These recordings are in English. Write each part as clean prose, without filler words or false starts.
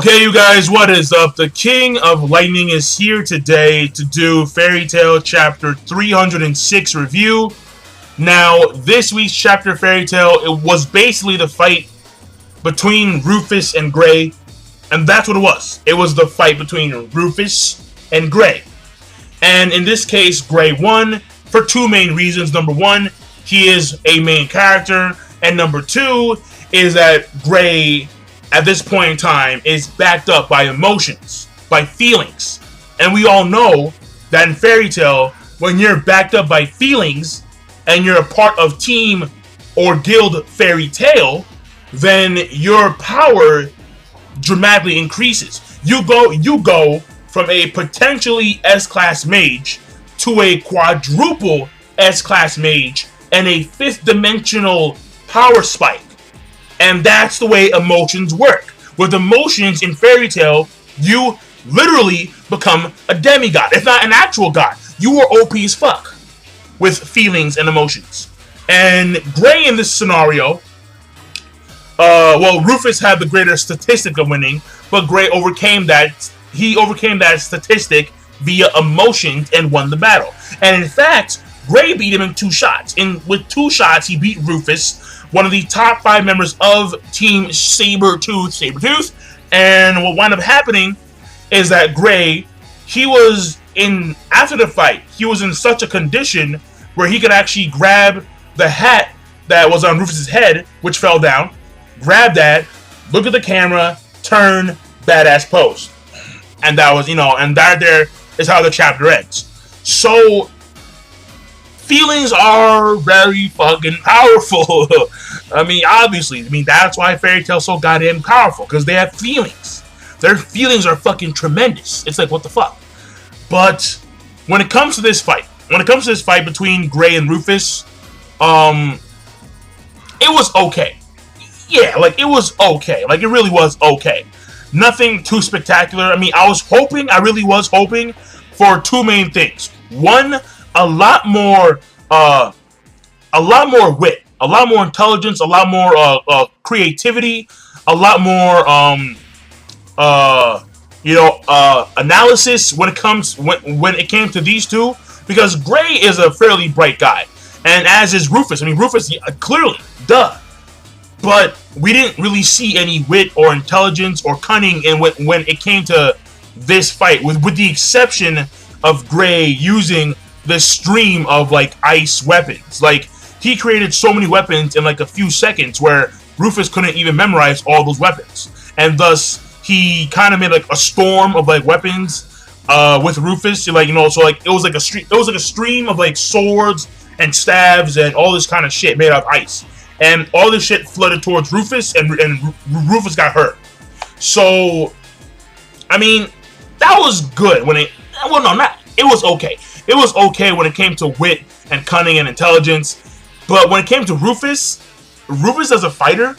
Okay, you guys, what is up? The King of Lightning is here today to do Fairy Tail Chapter 306 review. Now, this week's Chapter Fairy Tail, it was basically the fight between Rufus and Gray, and that's what it was. It was the fight between Rufus and Gray. And in this case, Gray won for two main reasons. Number one, he is a main character, and number two is that Gray, at this point in time, is backed up by emotions, by feelings. And we all know that in Fairy Tail, when you're backed up by feelings and you're a part of Team or Guild Fairy Tail, then your power dramatically increases. You go from a potentially S-class mage to a quadruple S-class mage and a fifth dimensional power spike. And that's the way emotions work. With emotions in Fairy Tail, you literally become a demigod. If not an actual god, you are OP as fuck with feelings and emotions. And Gray in this scenario, Rufus had the greater statistic of winning, but Gray overcame that. He overcame that statistic via emotions and won the battle. And in fact, Gray beat him in 2 shots. With 2 shots, he beat Rufus, one of the top 5 members of Team Sabretooth. And what wound up happening is that Gray, after the fight, he was in such a condition where he could actually grab the hat that was on Rufus's head, which fell down, grab that, look at the camera, turn, badass pose. And that was, and that there is how the chapter ends. So, feelings are very fucking powerful. Obviously. That's why Fairy Tail's so goddamn powerful, because they have feelings. Their feelings are fucking tremendous. It's like, what the fuck? But when it comes to this fight, between Gray and Rufus, it was okay. Yeah, it was okay. It really was okay. Nothing too spectacular. I really was hoping for 2 main things. One, a lot more wit, a lot more intelligence, a lot more creativity, a lot more analysis when it came to these two, because Gray is a fairly bright guy, and as is Rufus. Rufus, clearly, duh. But we didn't really see any wit or intelligence or cunning when it came to this fight, with the exception of Gray using the stream of ice weapons. He created so many weapons in a few seconds where Rufus couldn't even memorize all those weapons, and thus he kind of made a storm of weapons with Rufus. So it was a stream of swords and stabs and all this kind of shit made out of ice, and all this shit flooded towards Rufus, and Rufus got hurt. So that was good it was okay. It was okay when it came to wit and cunning and intelligence, but when it came to Rufus as a fighter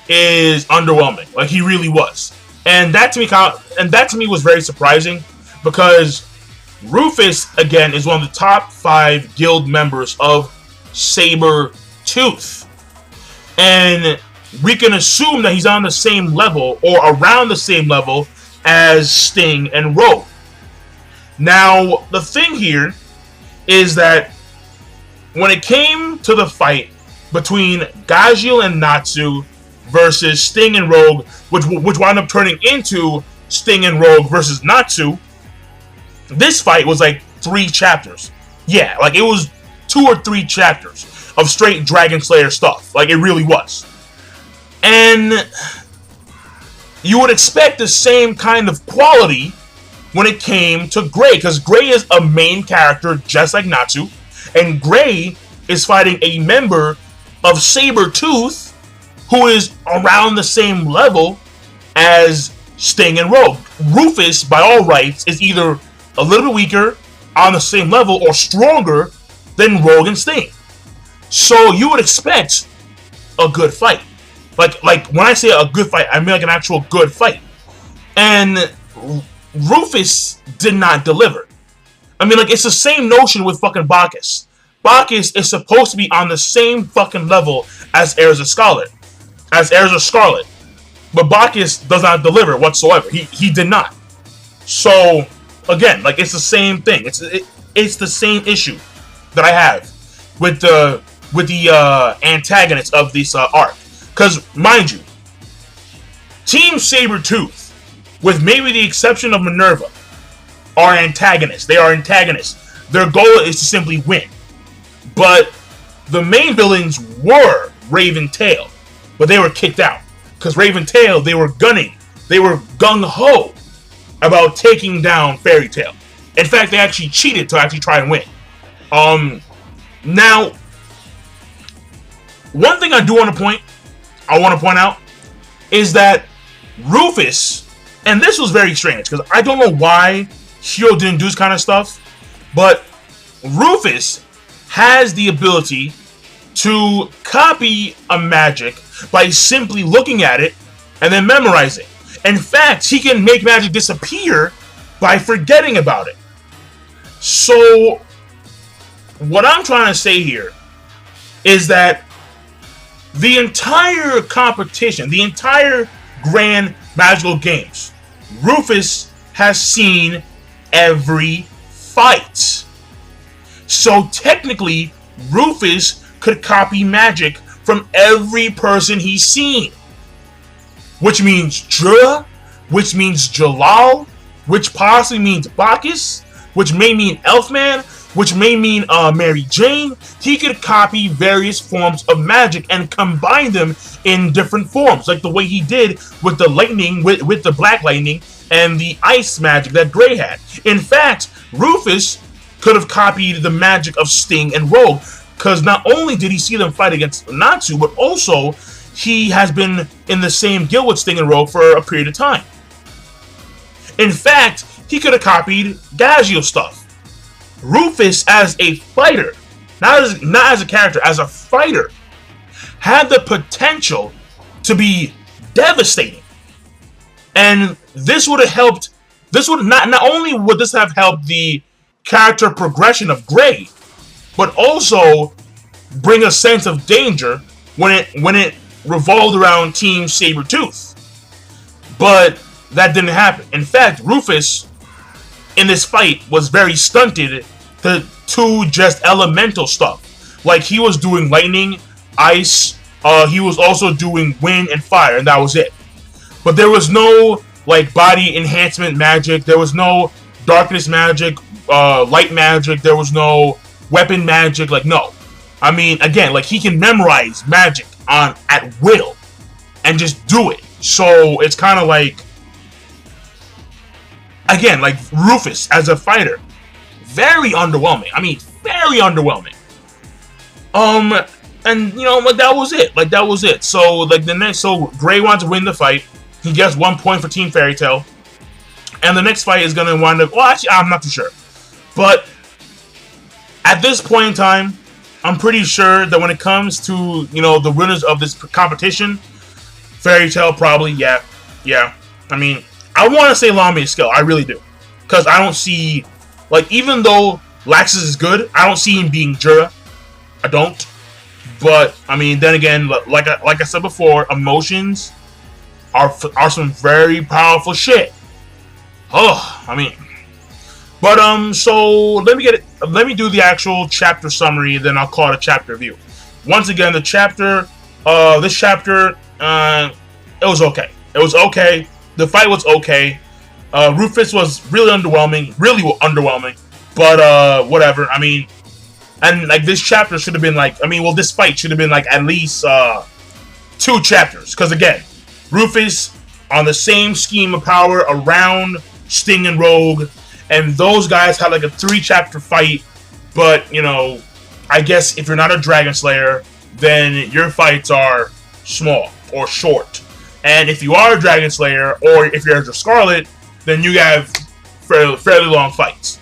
is underwhelming. He really was, and that to me was very surprising, because Rufus again is one of the top 5 guild members of Sabretooth, and we can assume that he's on the same level or around the same level as Sting and Rogue. Now, the thing here is that when it came to the fight between Gajeel and Natsu versus Sting and Rogue, which wound up turning into Sting and Rogue versus Natsu, this fight was 3 chapters. Yeah, it was 2 or 3 chapters of straight Dragon Slayer stuff. It really was. And you would expect the same kind of quality when it came to Gray, because Gray is a main character just like Natsu, and Gray is fighting a member of Sabretooth who is around the same level as Sting and Rogue. Rufus, by all rights, is either a little bit weaker, on the same level, or stronger than Rogue and Sting. So you would expect a good fight. When I say a good fight, I mean an actual good fight. And Rufus did not deliver. It's the same notion with fucking Bacchus. Bacchus is supposed to be on the same fucking level as Heirs of Scarlet. But Bacchus does not deliver whatsoever. He did not. So again, like it's the same thing. It's the same issue that I have with the antagonists of this arc. Because mind you, Team Sabretooth, with maybe the exception of Minerva, are antagonists. They are antagonists. Their goal is to simply win. But the main villains were Raven Tail, but they were kicked out. Because Raven Tail, they were gunning. They were gung-ho about taking down Fairy Tail. In fact, they actually cheated to actually try and win. Now, one thing I want to point out is that Rufus, and this was very strange because I don't know why Hiro didn't do this kind of stuff, but Rufus has the ability to copy a magic by simply looking at it and then memorizing. In fact, he can make magic disappear by forgetting about it. So, what I'm trying to say here is that the entire competition, the entire Grand Magical Games, Rufus has seen every fight. So technically, Rufus could copy magic from every person he's seen. Which means Jura, which means Jalal, which possibly means Bacchus, which may mean Elfman, which may mean Mary Jane. He could copy various forms of magic and combine them in different forms, like the way he did with the lightning, with the black lightning, and the ice magic that Gray had. In fact, Rufus could have copied the magic of Sting and Rogue, because not only did he see them fight against Natsu, but also he has been in the same guild with Sting and Rogue for a period of time. In fact, he could have copied Gagio's stuff. Rufus, as a fighter, not as a character, as a fighter, had the potential to be devastating. And this would have helped. This would not only would this have helped the character progression of Gray, but also bring a sense of danger when it revolved around Team Sabretooth. But that didn't happen. In fact, Rufus in this fight was very stunted to just elemental stuff. Like, he was doing lightning, ice, he was also doing wind and fire, and that was it. But there was no, like, body enhancement magic, there was no darkness magic, light magic, there was no weapon magic, like, no. I mean, again, like, he can memorize magic at will and just do it. So it's kind of like, again, like Rufus as a fighter, very underwhelming. I mean, very underwhelming. And you know, like that was it. Like that was it. So like so Gray wants to win the fight. He gets 1 point for Team Fairy Tail, and the next fight is gonna wind up. Well, actually, I'm not too sure, but at this point in time, I'm pretty sure that when it comes to, you know, the winners of this competition, Fairy Tail probably, yeah. I mean, I want to say Lame is skill, I really do, because I don't see, like, even though Laxus is good, I don't see him being Jura. I don't. But I mean, then again, like I said before, emotions are some very powerful shit. Oh, I mean. But so let me do the actual chapter summary, then I'll call it a chapter review. Once again, the chapter, this chapter, it was okay. It was okay. The fight was okay. Rufus was really underwhelming, but whatever. I mean, and like this chapter should have been like, this fight should have been like at least 2 chapters, because again, Rufus on the same scheme of power around Sting and Rogue. And those guys had like a 3-chapter fight, but, you know, I guess if you're not a Dragon Slayer, then your fights are small or short. And if you are a Dragon Slayer, or if you're a Scarlet, then you have fairly long fights.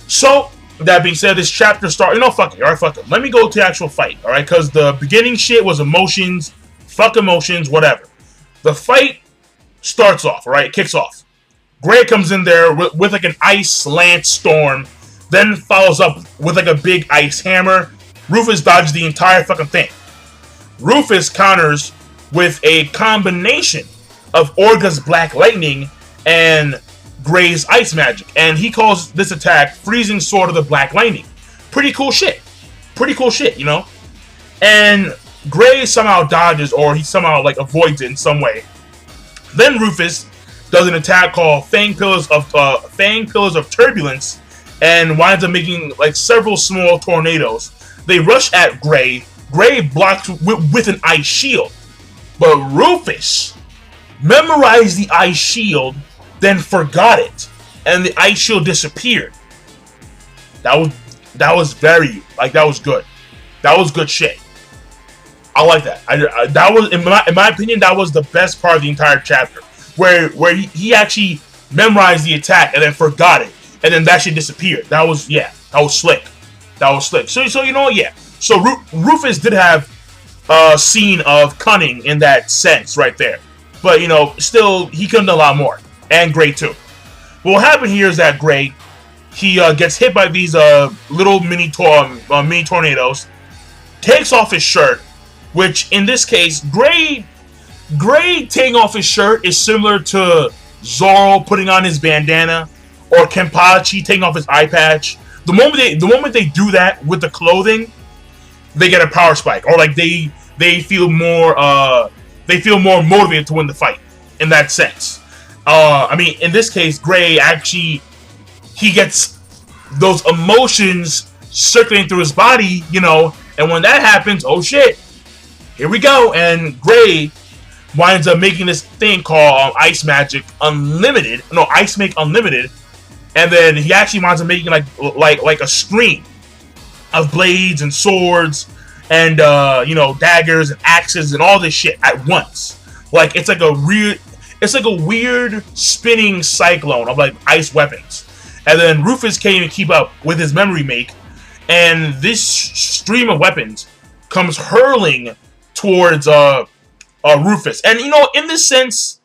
So, that being said, this chapter fuck it, alright, fuck it. Let me go to the actual fight, alright? Because the beginning shit was emotions, fuck emotions, whatever. The fight starts off, alright? It kicks off. Gray comes in there with like an ice lance storm, then follows up with like a big ice hammer. Rufus dodges the entire fucking thing. Rufus counters with a combination of Orga's Black Lightning and Gray's Ice Magic. And he calls this attack Freezing Sword of the Black Lightning. Pretty cool shit. Pretty cool shit, you know? And Gray somehow dodges, or he somehow like avoids it in some way. Then Rufus does an attack called Fang Pillars of Turbulence, and winds up making like several small tornadoes. They rush at Gray. Gray blocks with an ice shield, but Rufus memorized the ice shield, then forgot it, and the ice shield disappeared. That was very, like, that was good. That was good shit. I like that. That was, in my opinion, that was the best part of the entire chapter, where he actually memorized the attack and then forgot it, and then that shit disappeared. That was slick. That was slick. So you know, yeah. So Rufus did have a scene of cunning in that sense right there, but you know, still he could have done a lot more, and Gray too. But what happened here is that Gray, he gets hit by these little mini tornadoes, takes off his shirt, which in this case, Gray taking off his shirt is similar to Zoro putting on his bandana, or Kenpachi taking off his eye patch. The moment they do that with the clothing, they get a power spike, or like they feel more motivated to win the fight in that sense. I mean, in this case, Gray actually, he gets those emotions circulating through his body, you know, and when that happens, oh shit, here we go, and Gray winds up making this thing called Ice Make Unlimited, and then he actually winds up making like a stream of blades and swords and you know, daggers and axes and all this shit at once. Like it's like a weird spinning cyclone of like ice weapons. And then Rufus can't even keep up with his memory make, and this stream of weapons comes hurling towards Rufus. And you know, in this sense,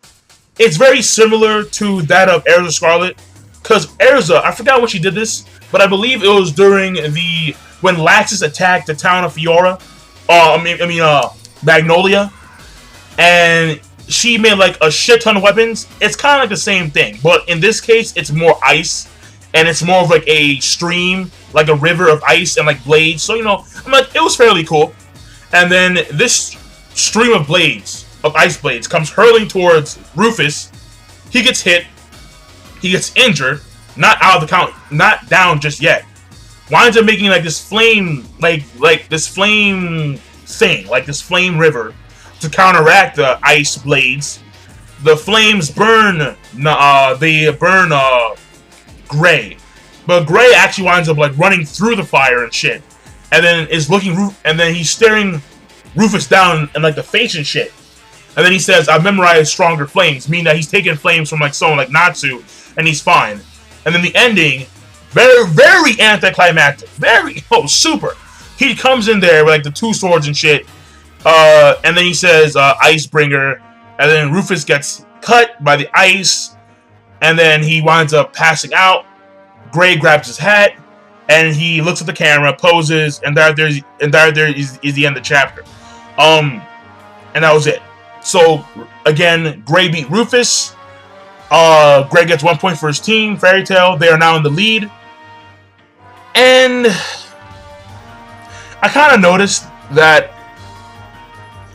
it's very similar to that of Erza Scarlet, because Erza, I forgot when she did this, but I believe it was during when Laxus attacked the town of Fiora, Magnolia, and she made like a shit ton of weapons. It's kind of like the same thing, but in this case, it's more ice, and it's more of like a stream, like a river of ice and like blades. So you know, I'm like, it was fairly cool. And then this stream of blades, of ice blades, comes hurling towards Rufus. He gets hit. He gets injured. Not out of the count. Not down just yet. Winds up making like this flame, like this flame thing, like this flame river, to counteract the ice blades. The flames burn. Gray, but Gray actually winds up like running through the fire and shit, and then he's staring Rufus down in like the face and shit, and then he says, "I've memorized stronger flames," meaning that he's taking flames from like someone like Natsu, and he's fine. And then the ending, very, very anticlimactic, super. He comes in there with like the two swords and shit, and then he says, "Icebringer," and then Rufus gets cut by the ice, and then he winds up passing out. Gray grabs his hat, and he looks at the camera, poses, and there is the end of the chapter. And that was it. So again, Gray beat Rufus. Gray gets 1 point for his team. Fairy Tail, they are now in the lead. And I kind of noticed that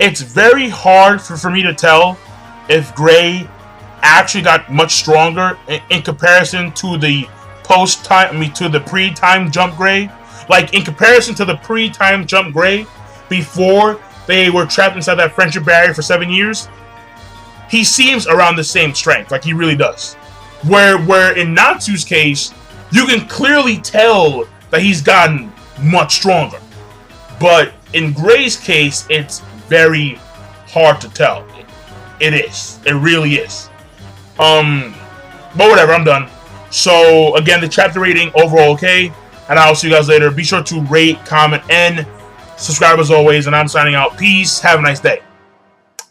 it's very hard for me to tell if Gray actually got much stronger in comparison to the pre-time jump Gray. Like in comparison to the pre-time jump Gray before they were trapped inside that friendship barrier for 7 years, he seems around the same strength. Like he really does. Where in Natsu's case, you can clearly tell that he's gotten much stronger. But in Gray's case, it's very hard to tell. It is. It really is. But whatever, I'm done. So, again, the chapter rating, overall okay. And I'll see you guys later. Be sure to rate, comment, and subscribe as always. And I'm signing out. Peace. Have a nice day.